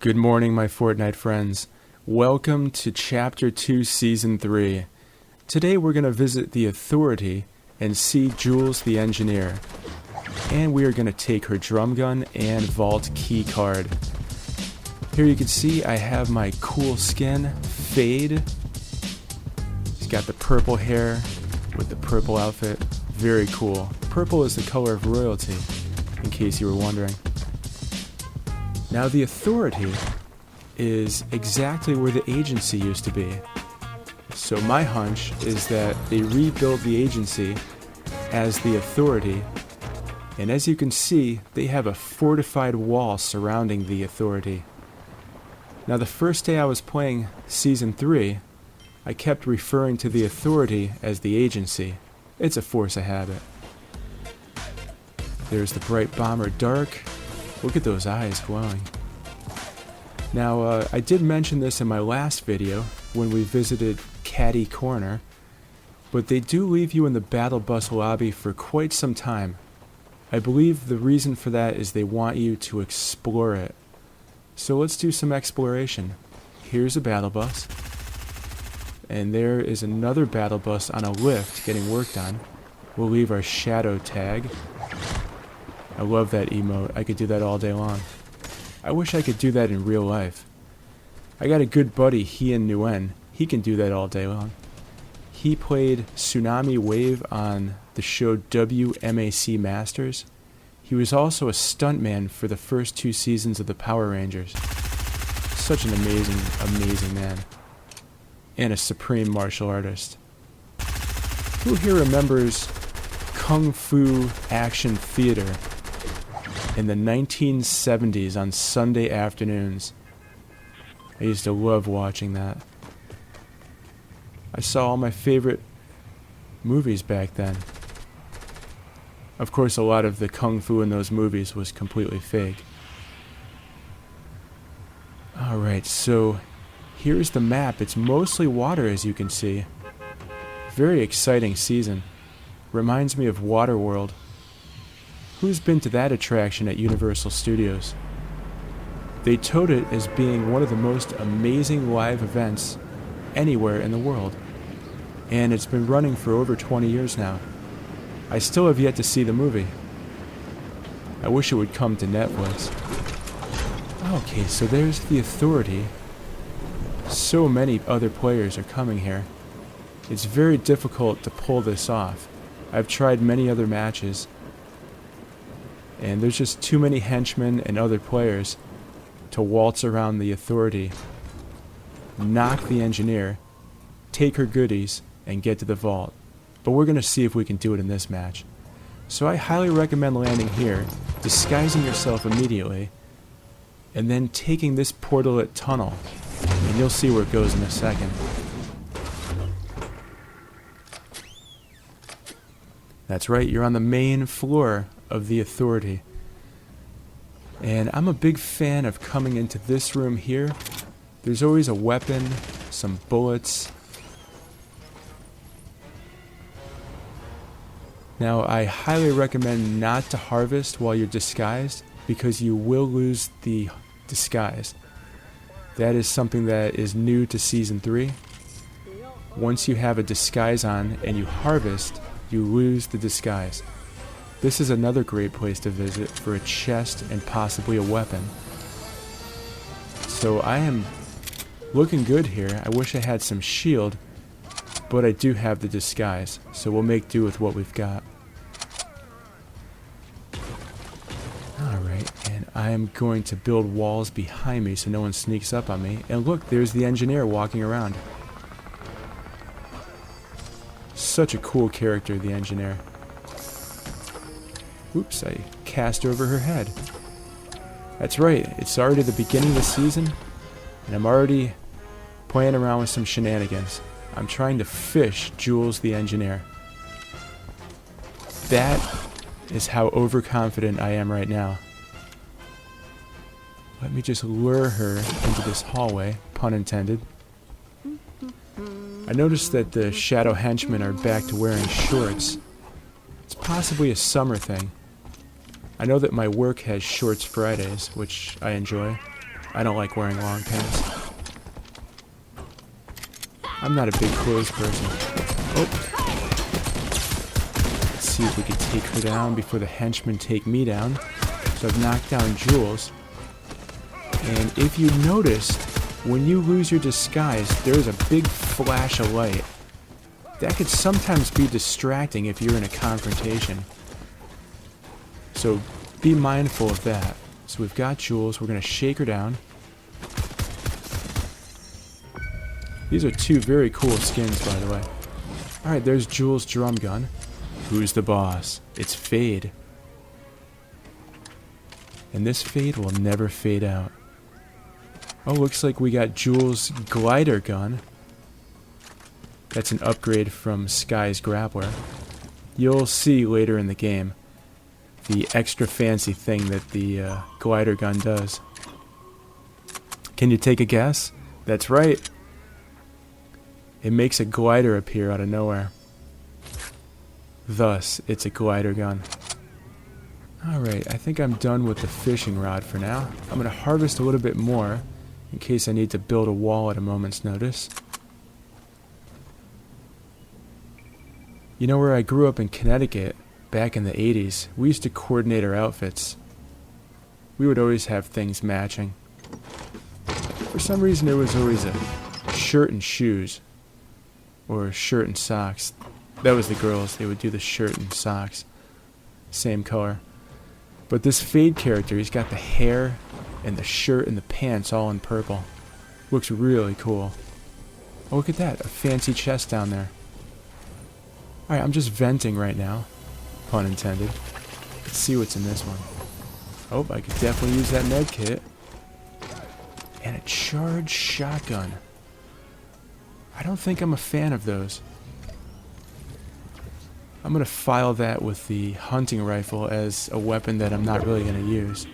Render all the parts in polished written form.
Good morning, my Fortnite friends. Welcome to Chapter 2, Season 3. Today we're going to visit the Authority and see Jules the Engineer. And we are going to take her drum gun and vault key card. Here you can see I have my cool skin, Fade. She's got the purple hair with the purple outfit. Very cool. Purple is the color of royalty, in case you were wondering. Now the Authority is exactly where the agency used to be. So my hunch is that they rebuilt the agency as the Authority, and as you can see, they have a fortified wall surrounding the Authority. Now the first day I was playing Season 3, I kept referring to the Authority as the agency. It's a force of habit. There's the bright bomber Dark. Look at those eyes glowing. Now, I did mention this in my last video when we visited Caddy Corner, but they do leave you in the battle bus lobby for quite some time. I believe the reason for that is they want you to explore it. So let's do some exploration. Here's a battle bus, and there is another battle bus on a lift getting worked on. We'll leave our shadow tag. I love that emote. I could do that all day long. I wish I could do that in real life. I got a good buddy, Hien Nguyen. He can do that all day long. He played Tsunami Wave on the show WMAC Masters. He was also a stuntman for the first 2 seasons of the Power Rangers. Such an amazing, amazing man. And a supreme martial artist. Who here remembers Kung Fu Action Theater in the 1970s on Sunday afternoons? I used to love watching that. I saw all my favorite movies back then. Of course, a lot of the kung fu in those movies was completely fake. Alright, so here's the map. It's mostly water, as you can see. Very exciting season. Reminds me of Waterworld. Who's been to that attraction at Universal Studios? They touted it as being one of the most amazing live events anywhere in the world. And it's been running for over 20 years now. I still have yet to see the movie. I wish it would come to Netflix. Okay, so there's the Authority. So many other players are coming here. It's very difficult to pull this off. I've tried many other matches, and there's just too many henchmen and other players to waltz around the Authority, knock the Engineer, take her goodies, and get to the vault. But we're going to see if we can do it in this match. So I highly recommend landing here, disguising yourself immediately, and then taking this portalet tunnel, and you'll see where it goes in a second. That's right, you're on the main floor of the Authority. And I'm a big fan of coming into this room here. There's always a weapon, some bullets. Now, I highly recommend not to harvest while you're disguised, because you will lose the disguise. That is something that is new to Season 3. Once you have a disguise on and you harvest, you lose the disguise. This is another great place to visit for a chest and possibly a weapon. So I am looking good here. I wish I had some shield, but I do have the disguise, so we'll make do with what we've got. Alright, and I am going to build walls behind me so no one sneaks up on me. And look, there's the Engineer walking around. Such a cool character, the Engineer. Oops, I cast over her head. That's right, it's already the beginning of the season, and I'm already playing around with some shenanigans. I'm trying to fish Jules the Engineer. That is how overconfident I am right now. Let me just lure her into this hallway, pun intended. I noticed that the shadow henchmen are back to wearing shorts. It's possibly a summer thing. I know that my work has Shorts Fridays, which I enjoy. I don't like wearing long pants. I'm not a big clothes person. Oh. Let's see if we can take her down before the henchmen take me down. So I've knocked down Jules. And if you noticed, when you lose your disguise, there's a big flash of light. That could sometimes be distracting if you're in a confrontation. So be mindful of that. So we've got Jules. We're going to shake her down. These are two very cool skins, by the way. Alright, there's Jules' drum gun. Who's the boss? It's Fade. And this Fade will never fade out. Oh, looks like we got Jules' glider gun. That's an upgrade from Sky's grappler. You'll see later in the game the extra fancy thing that the glider gun does. Can you take a guess? That's right. It makes a glider appear out of nowhere. Thus, it's a glider gun. Alright, I think I'm done with the fishing rod for now. I'm going to harvest a little bit more in case I need to build a wall at a moment's notice. You know, where I grew up in Connecticut, back in the 80s, we used to coordinate our outfits. We would always have things matching. For some reason, it was always a shirt and shoes. Or shirt and socks. That was the girls. They would do the shirt and socks. Same color. But this Fade character, he's got the hair and the shirt and the pants all in purple. Looks really cool. Oh, look at that. A fancy chest down there. Alright, I'm just venting right now. Pun intended. Let's see what's in this one. Oh, I could definitely use that med kit. And a charged shotgun. I don't think I'm a fan of those. I'm going to file that with the hunting rifle as a weapon that I'm not really going to use.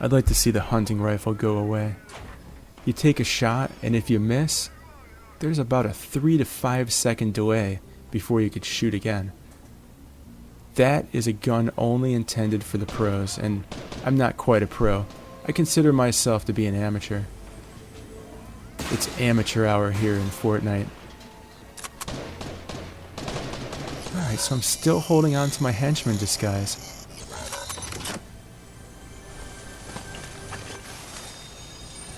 I'd like to see the hunting rifle go away. You take a shot, and if you miss, there's about a 3 to 5 second delay before you could shoot again. That is a gun only intended for the pros, and I'm not quite a pro. I consider myself to be an amateur. It's amateur hour here in Fortnite. Alright, so I'm still holding on to my henchman disguise.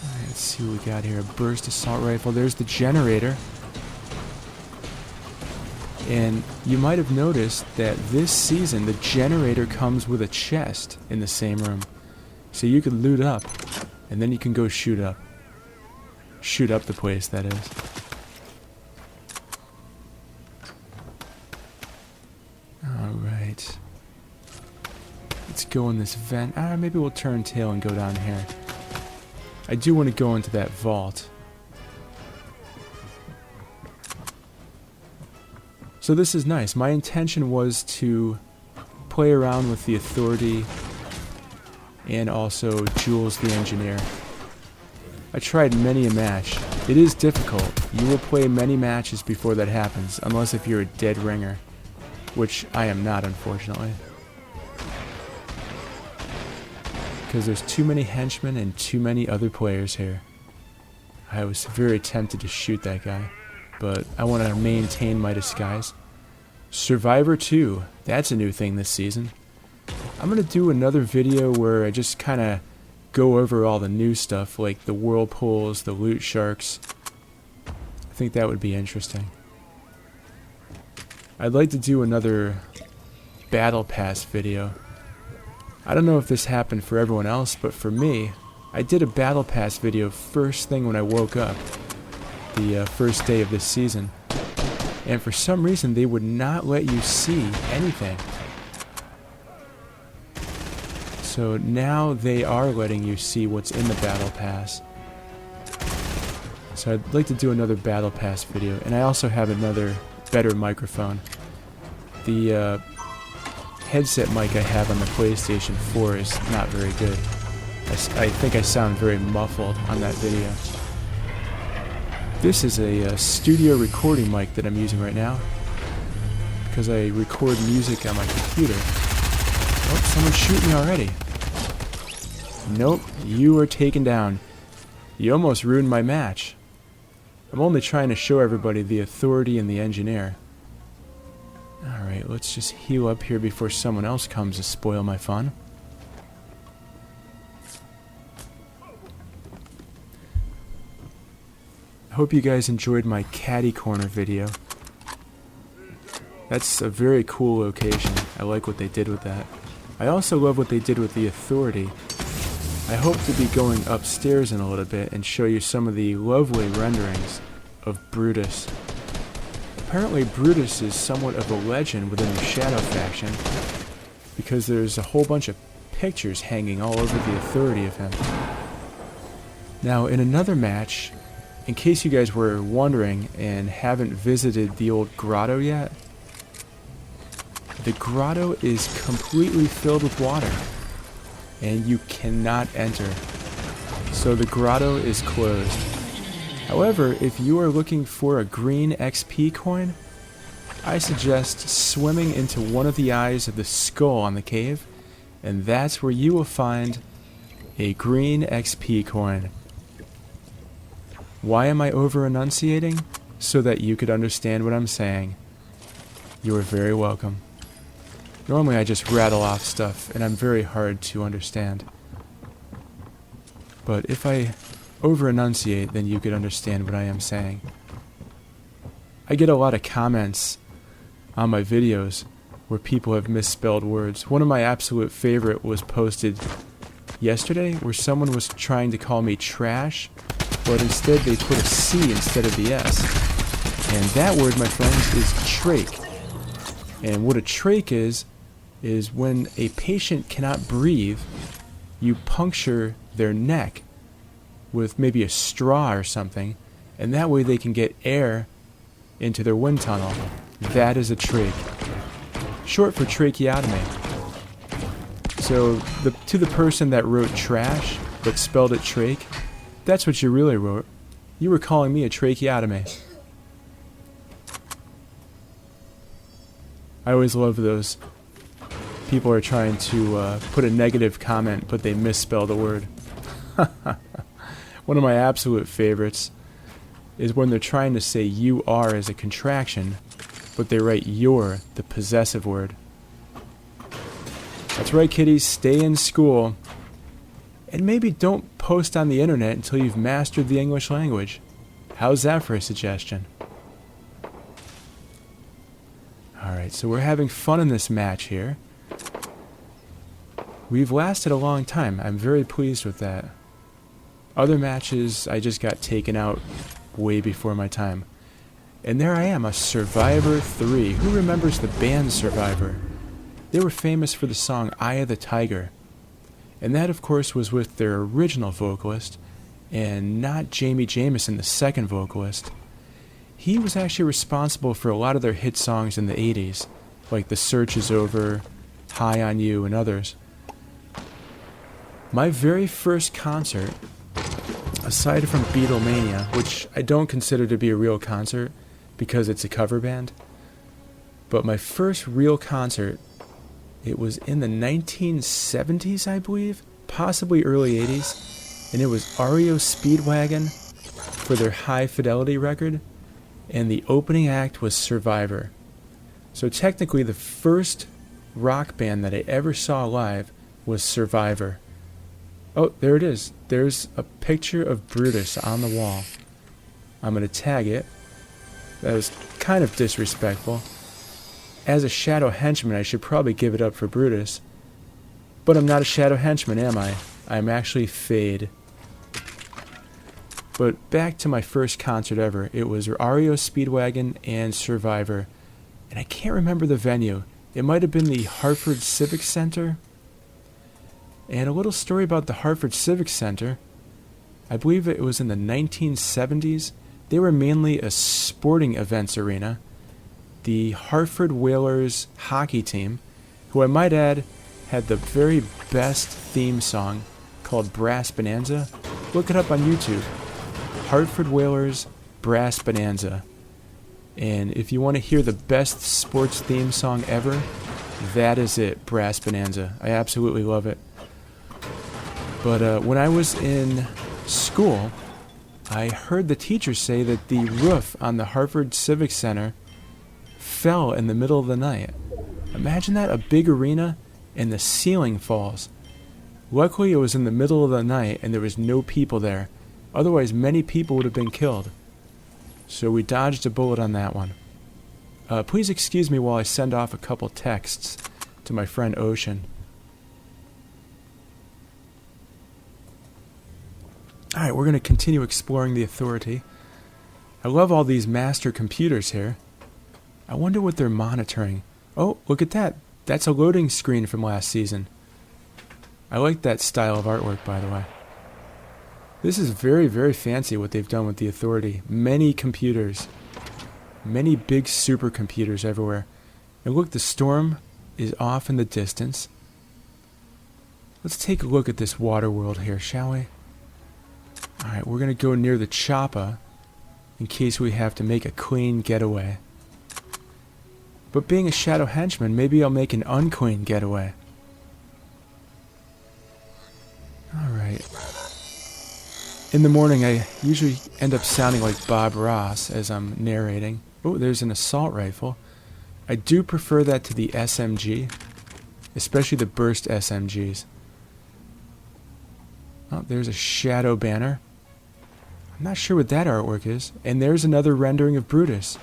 Alright, let's see what we got here. A burst assault rifle. There's the generator. And you might have noticed that this season the generator comes with a chest in the same room. So you can loot up, and then you can go shoot up. Shoot up the place, that is. Alright. Let's go in this vent. Maybe we'll turn tail and go down here. I do want to go into that vault. So this is nice. My intention was to play around with the Authority and also Jules the Engineer. I tried many a match. It is difficult. You will play many matches before that happens, unless if you're a dead ringer, which I am not, unfortunately. Because there's too many henchmen and too many other players here. I was very tempted to shoot that guy, but I want to maintain my disguise. Survivor 2, that's a new thing this season. I'm going to do another video where I just kind of go over all the new stuff, like the whirlpools, the loot sharks. I think that would be interesting. I'd like to do another battle pass video. I don't know if this happened for everyone else, but for me, I did a battle pass video first thing when I woke up, the first day of this season. And for some reason, they would not let you see anything. So now they are letting you see what's in the battle pass. So I'd like to do another battle pass video, and I also have another better microphone. The headset mic I have on the PlayStation 4 is not very good. I think I sound very muffled on that video. This is a studio recording mic that I'm using right now because I record music on my computer. Oh, someone's shooting me already. Nope, you are taken down. You almost ruined my match. I'm only trying to show everybody the authority in the engineer. Alright, let's just heal up here before someone else comes to spoil my fun. I hope you guys enjoyed my caddy corner video. That's a very cool location. I like what they did with that. I also love what they did with the authority. I hope to be going upstairs in a little bit and show you some of the lovely renderings of Brutus. Apparently Brutus is somewhat of a legend within the Shadow faction because there's a whole bunch of pictures hanging all over the authority of him. Now in another match, in case you guys were wondering and haven't visited the old Grotto yet, the Grotto is completely filled with water and you cannot enter. So the Grotto is closed. However, if you are looking for a green XP coin, I suggest swimming into one of the eyes of the skull on the cave, and that's where you will find a green XP coin. Why am I over-enunciating? So that you could understand what I'm saying. You are very welcome. Normally I just rattle off stuff, and I'm very hard to understand. But if I over-enunciate, then you could understand what I am saying. I get a lot of comments on my videos where people have misspelled words. One of my absolute favorite was posted yesterday where someone was trying to call me trash, but instead they put a C instead of the S. And that word, my friends, is trach. And what a trach is when a patient cannot breathe, you puncture their neck with maybe a straw or something, and that way they can get air into their wind tunnel. That is a trach. Short for tracheotomy. So to the person that wrote trash but spelled it trach, that's what you really wrote. You were calling me a tracheotomy. I always love those. People are trying to put a negative comment, but they misspelled a word. One of my absolute favorites is when they're trying to say you are as a contraction, but they write you're, the possessive word. That's right, kiddies, stay in school. And maybe don't post on the internet until you've mastered the English language. How's that for a suggestion? Alright, so we're having fun in this match here. We've lasted a long time. I'm very pleased with that. Other matches, I just got taken out way before my time. And there I am, a Survivor 3. Who remembers the band Survivor? They were famous for the song Eye of the Tiger. And that, of course, was with their original vocalist, and not Jamie Jamison, the second vocalist. He was actually responsible for a lot of their hit songs in the 80s, like The Search Is Over, High on You, and others. My very first concert, aside from Beatlemania, which I don't consider to be a real concert because it's a cover band, but my first real concert, it was in the 1970s, I believe, possibly early 80s, and it was REO Speedwagon for their High Fidelity record, and the opening act was Survivor. So technically the first rock band that I ever saw live was Survivor. Oh, there it is. There's a picture of Brutus on the wall. I'm going to tag it. That was kind of disrespectful. As a shadow henchman, I should probably give it up for Brutus. But I'm not a shadow henchman, am I? I'm actually Fade. But back to my first concert ever. It was REO Speedwagon and Survivor. And I can't remember the venue. It might have been the Hartford Civic Center. And a little story about the Hartford Civic Center. I believe it was in the 1970s. They were mainly a sporting events arena. The Hartford Whalers hockey team, who I might add, had the very best theme song called Brass Bonanza. Look it up on YouTube. Hartford Whalers Brass Bonanza. And if you want to hear the best sports theme song ever, That is it, Brass Bonanza. I absolutely love it. But when I was in school, I heard the teacher say that the roof on the Harvard Civic Center fell in the middle of the night. Imagine that, a big arena and the ceiling falls. Luckily it was in the middle of the night and there was no people there. Otherwise many people would have been killed. So we dodged a bullet on that one. Please excuse me while I send off a couple texts to my friend Ocean. Alright, we're going to continue exploring the Authority. I love all these master computers here. I wonder what they're monitoring. Oh, look at that. That's a loading screen from last season. I like that style of artwork, by the way. This is very, very fancy what they've done with the Authority. Many computers. Many big supercomputers everywhere. And look, the storm is off in the distance. Let's take a look at this water world here, shall we? Alright, we're going to go near the choppa in case we have to make a clean getaway. But being a shadow henchman, maybe I'll make an unclean getaway. Alright. In the morning, I usually end up sounding like Bob Ross as I'm narrating. Oh, there's an assault rifle. I do prefer that to the SMG, especially the burst SMGs. Oh, there's a shadow banner. I'm not sure what that artwork is. And there's another rendering of Brutus.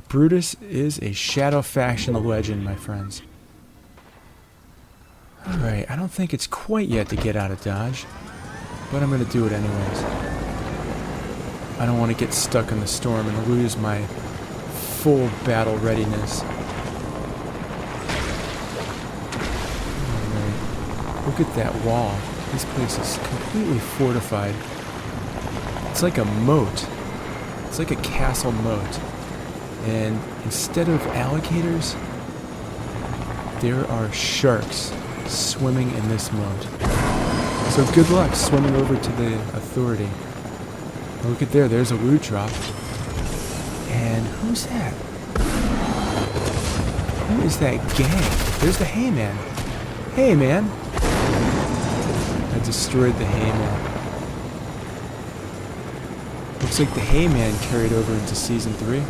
Brutus is a shadow faction legend, my friends. Alright, I don't think it's quite yet to get out of Dodge, but I'm going to do it anyways. I don't want to get stuck in the storm and lose my full battle readiness. Alright, look at that wall. This place is completely fortified. It's like a moat. It's like a castle moat. And instead of alligators, there are sharks swimming in this moat. So good luck swimming over to the Authority. Look at there, there's a loot drop. And who's that? Who is that gang? There's the Hayman. Hey man! I destroyed the Hayman. Looks like the Hayman carried over into Season 3.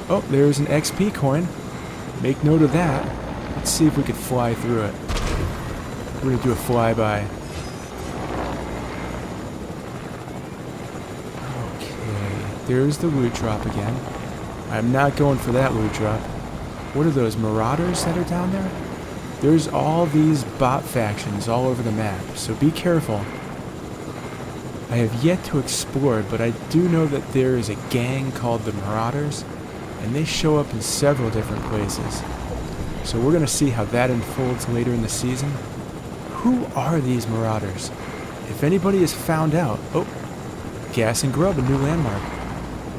Oh, there's an XP coin. Make note of that. Let's see if we could fly through it. We're going to do a flyby. Okay, there's the loot drop again. I'm not going for that loot drop. What are those, marauders that are down there? There's all these bot factions all over the map, so be careful. I have yet to explore it, but I do know that there is a gang called the Marauders, and they show up in several different places. So we're going to see how that unfolds later in the season. Who are these Marauders? If anybody has found out... Oh, Gas and Grub, a new landmark.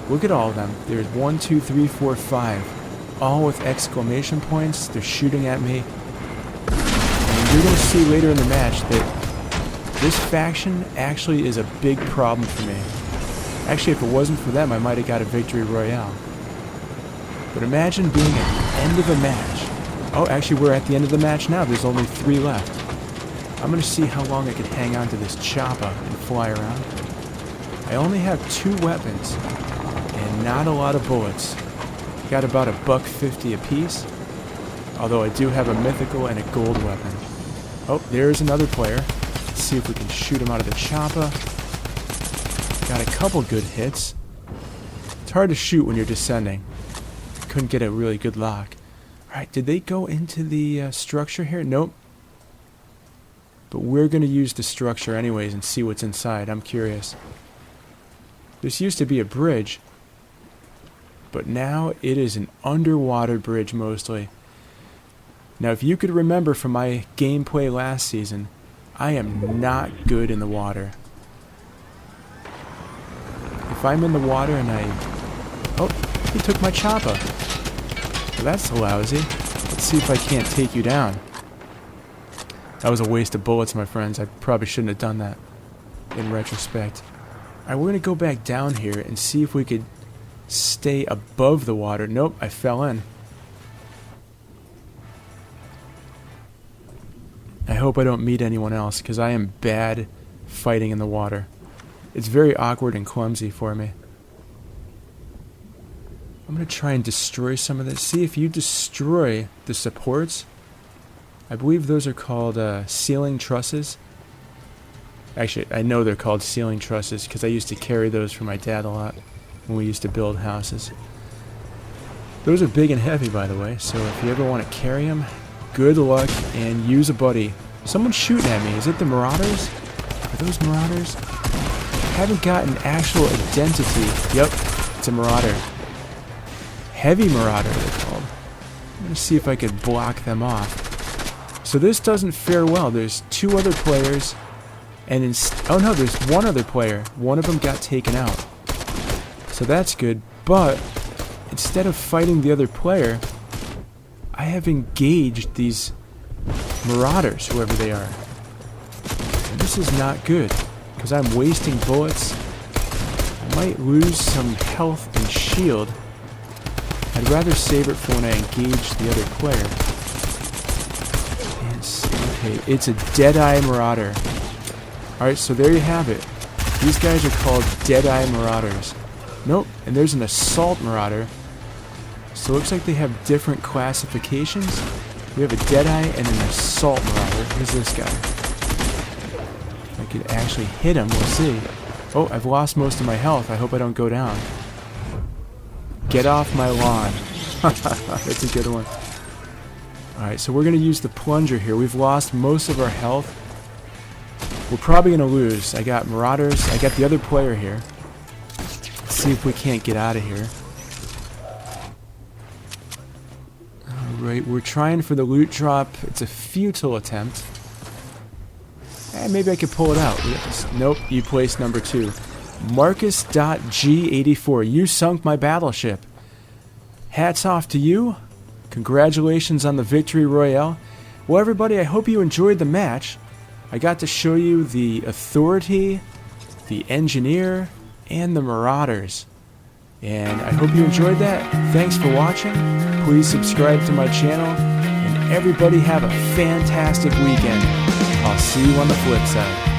Look at all of them. There's 1, 2, 3, 4, 5. All with exclamation points. They're shooting at me. And you're going to see later in the match that this faction actually is a big problem for me. Actually, if it wasn't for them, I might have got a victory royale. But imagine being at the end of a match. Oh, actually, we're at the end of the match now. There's only 3 left. I'm going to see how long I can hang on to this choppa and fly around. I only have 2 weapons and not a lot of bullets. Got about $1.50 a piece. Although I do have a mythical and a gold weapon. Oh, there's another player. Let's see if we can shoot him out of the choppa. Got a couple good hits. It's hard to shoot when you're descending. Couldn't get a really good lock. Alright, did they go into the structure here? Nope. But we're going to use the structure anyways and see what's inside. I'm curious. This used to be a bridge, but now it is an underwater bridge mostly. Now, if you could remember from my gameplay last season, I am not good in the water. If I'm in the water and I... Oh, he took my choppa. Well, that's lousy. Let's see if I can't take you down. That was a waste of bullets, my friends. I probably shouldn't have done that in retrospect. Alright, we're going to go back down here and see if we could stay above the water. Nope, I fell in. hope I don't meet anyone else, because I am bad fighting in the water. It's very awkward and clumsy for me. I'm going to try and destroy some of this. See, if you destroy the supports, I believe those are called ceiling trusses. Actually, I know they're called ceiling trusses because I used to carry those for my dad a lot when we used to build houses. Those are big and heavy, by the way, so if you ever want to carry them, good luck and use a buddy. Someone's shooting at me. Is it the Marauders? Are those Marauders? I haven't gotten actual identity. Yep, it's a Marauder. Heavy Marauder, they're called. I'm going to see if I could block them off. So this doesn't fare well. There's 2 other players, and oh no, there's 1 other player. One of them got taken out. So that's good, but instead of fighting the other player, I have engaged these Marauders, whoever they are. And this is not good, because I'm wasting bullets. I might lose some health and shield. I'd rather save it for when I engage the other player. Okay, it's a Deadeye Marauder. Alright, so there you have it. These guys are called Deadeye Marauders. Nope, and there's an Assault Marauder. So it looks like they have different classifications. We have a Deadeye and an Assault Marauder. Who's this guy? If I could actually hit him, we'll see. Oh, I've lost most of my health. I hope I don't go down. Get off my lawn. That's a good one. Alright, so we're going to use the plunger here. We've lost most of our health. We're probably going to lose. I got Marauders. I got the other player here. Let's see if we can't get out of here. Alright, we're trying for the loot drop. It's a futile attempt. Maybe I could pull it out. Nope, you placed number 2. Marcus.G84, you sunk my battleship. Hats off to you. Congratulations on the victory royale. Well, everybody, I hope you enjoyed the match. I got to show you the Authority, the Engineer, and the Marauders. And I hope you enjoyed that. Thanks for watching. Please subscribe to my channel. And everybody have a fantastic weekend. I'll see you on the flip side.